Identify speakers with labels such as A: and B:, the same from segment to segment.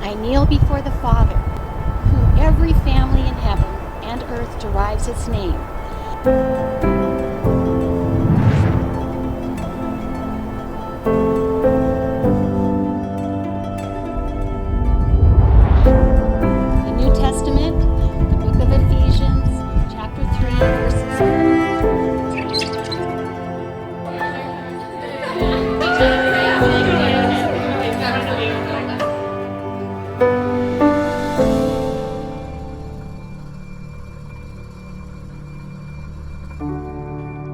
A: I kneel before the Father, whom every family in heaven and earth derives its name. The New Testament, the book of Ephesians, chapter 3, verses.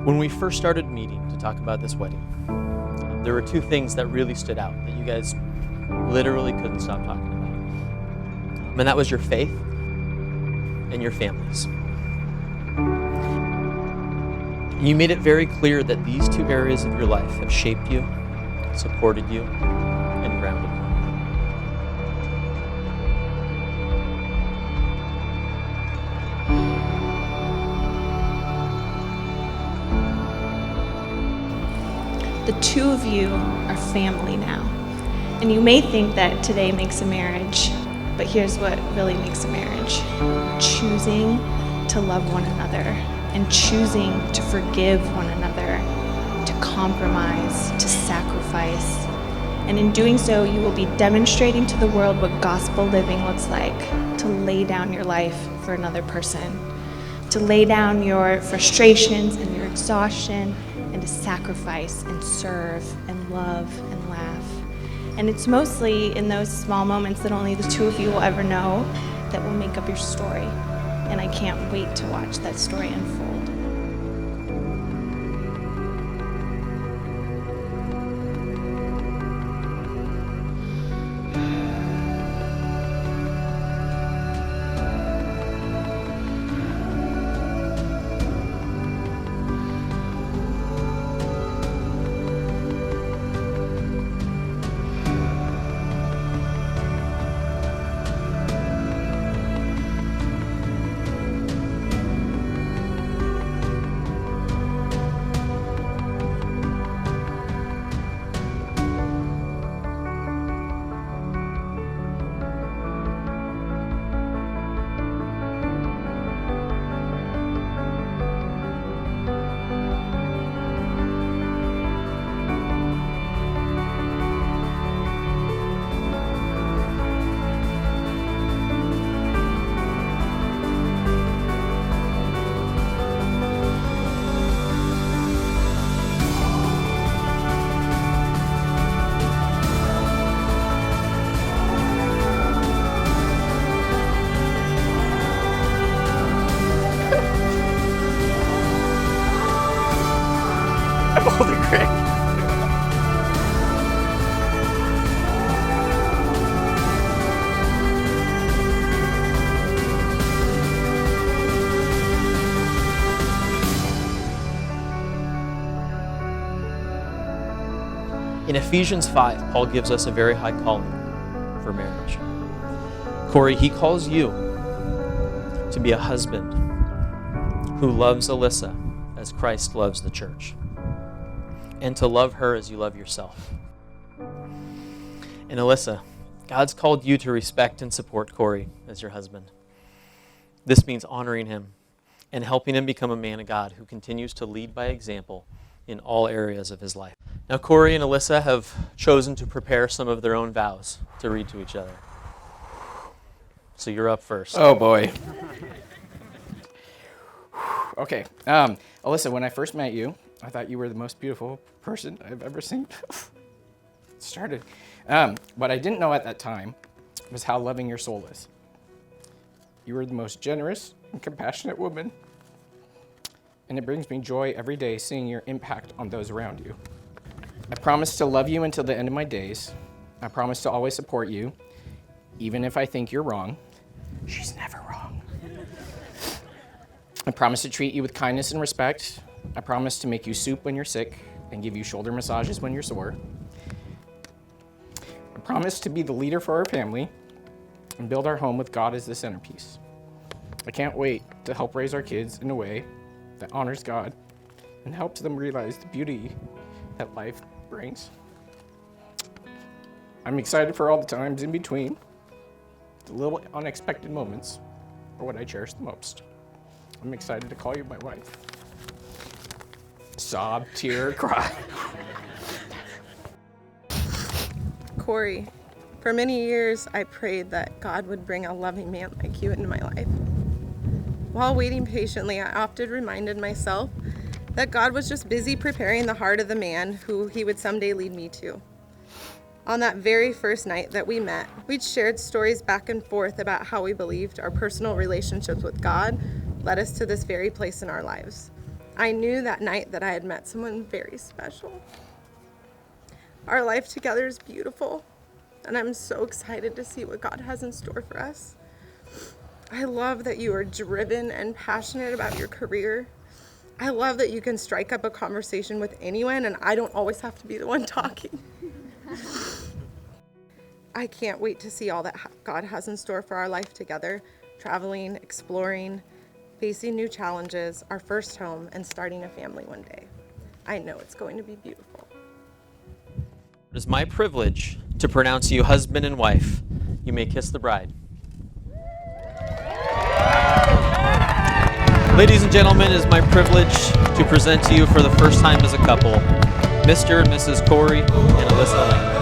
B: When we first started meeting to talk about this wedding, there were two things that really stood out that you guys literally couldn't stop talking about. And that was your faith and your families. You made it very clear that these two areas of your life have shaped you, supported you, and grounded you.
C: The two of you are family now. And you may think that today makes a marriage, but here's what really makes a marriage. Choosing to love one another and choosing to forgive one another, to compromise, to sacrifice. And in doing so, you will be demonstrating to the world what gospel living looks like, to lay down your life for another person, to lay down your frustrations and your exhaustion, and to sacrifice and serve and love and laugh. And it's mostly in those small moments that only the two of you will ever know that will make up your story. And I can't wait to watch that story unfold.
B: In Ephesians 5, Paul gives us a very high calling for marriage. Cory, he calls you to be a husband who loves Alyssa as Christ loves the church, and to love her as you love yourself. And Alyssa, God's called you to respect and support Cory as your husband. This means honoring him and helping him become a man of God who continues to lead by example in all areas of his life. Now, Cory and Alyssa have chosen to prepare some of their own vows to read to each other. So you're up first.
D: Oh, boy. Okay. Alyssa, when I first met you, I thought you were the most beautiful person I've ever seen. It started. What I didn't know at that time was how loving your soul is. You were the most generous and compassionate woman, and it brings me joy every day seeing your impact on those around you. I promise to love you until the end of my days. I promise to always support you, even if I think you're wrong. She's never wrong. I promise to treat you with kindness and respect. I promise to make you soup when you're sick and give you shoulder massages when you're sore. I promise to be the leader for our family and build our home with God as the centerpiece. I can't wait to help raise our kids in a way that honors God and helps them realize the beauty that life brings. I'm excited for all the times in between The little unexpected moments are what I cherish the most. I'm excited to call you my wife. Sob, tear, cry.
E: Cory, for many years I prayed that God would bring a loving man like you into my life. While waiting patiently, I often reminded myself that God was just busy preparing the heart of the man who he would someday lead me to. On that very first night that we met, we'd shared stories back and forth about how we believed our personal relationships with God led us to this very place in our lives. I knew that night that I had met someone very special. Our life together is beautiful, and I'm so excited to see what God has in store for us. I love that you are driven and passionate about your career. I love that you can strike up a conversation with anyone, and I don't always have to be the one talking. I can't wait to see all that God has in store for our life together, traveling, exploring, facing new challenges, our first home, and starting a family one day. I know it's going to be beautiful.
B: It is my privilege to pronounce you husband and wife. You may kiss the bride. Ladies and gentlemen, it is my privilege to present to you for the first time as a couple, Mr. and Mrs. Cory and Alyssa Lang.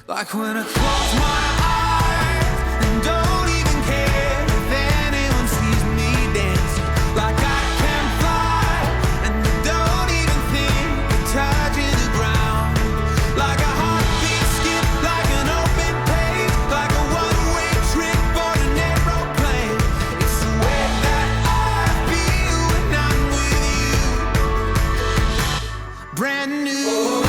F: Like when I close my eyes and don't even care if anyone sees me dancing. Like I can fly and I don't even think of touching the ground. Like a heartbeat skip, like an open page, like a one-way trip on an aeroplane. It's the way that I feel when I'm with you. Brand new.